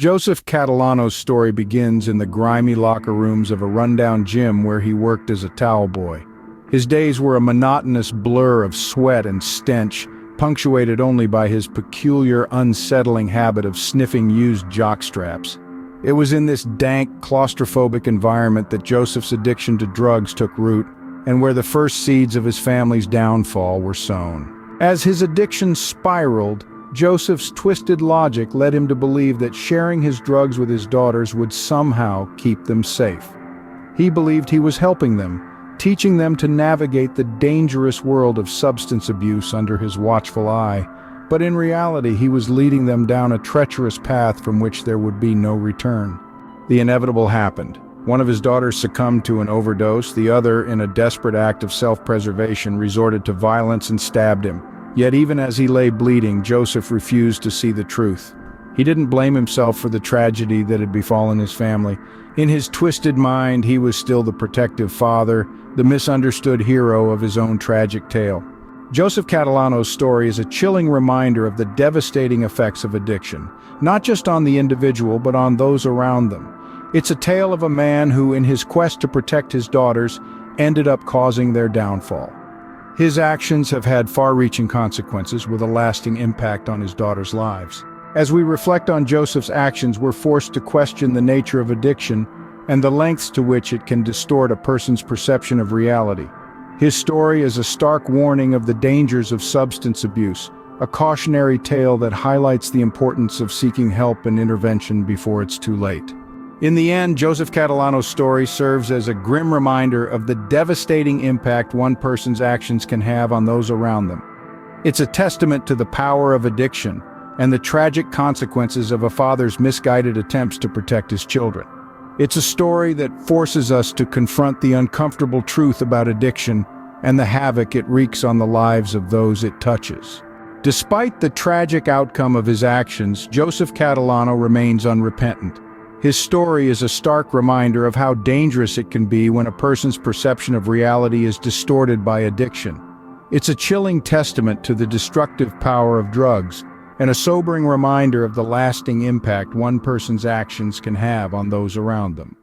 Joseph Catalano's story begins in the grimy locker rooms of a rundown gym where he worked as a towel boy. His days were a monotonous blur of sweat and stench, punctuated only by his peculiar, unsettling habit of sniffing used jockstraps. It was in this dank, claustrophobic environment that Joseph's addiction to drugs took root, and where the first seeds of his family's downfall were sown. As his addiction spiraled, Joseph's twisted logic led him to believe that sharing his drugs with his daughters would somehow keep them safe. He believed he was helping them, teaching them to navigate the dangerous world of substance abuse under his watchful eye, but in reality he was leading them down a treacherous path from which there would be no return. The inevitable happened. One of his daughters succumbed to an overdose, the other, in a desperate act of self-preservation, resorted to violence and stabbed him. Yet even as he lay bleeding, Joseph refused to see the truth. He didn't blame himself for the tragedy that had befallen his family. In his twisted mind, he was still the protective father, the misunderstood hero of his own tragic tale. Joseph Catalano's story is a chilling reminder of the devastating effects of addiction, not just on the individual but on those around them. It's a tale of a man who, in his quest to protect his daughters, ended up causing their downfall. His actions have had far-reaching consequences with a lasting impact on his daughters' lives. As we reflect on Joseph's actions, we're forced to question the nature of addiction and the lengths to which it can distort a person's perception of reality. His story is a stark warning of the dangers of substance abuse, a cautionary tale that highlights the importance of seeking help and intervention before it's too late. In the end, Joseph Catalano's story serves as a grim reminder of the devastating impact one person's actions can have on those around them. It's a testament to the power of addiction and the tragic consequences of a father's misguided attempts to protect his children. It's a story that forces us to confront the uncomfortable truth about addiction and the havoc it wreaks on the lives of those it touches. Despite the tragic outcome of his actions, Joseph Catalano remains unrepentant. His story is a stark reminder of how dangerous it can be when a person's perception of reality is distorted by addiction. It's a chilling testament to the destructive power of drugs, and a sobering reminder of the lasting impact one person's actions can have on those around them.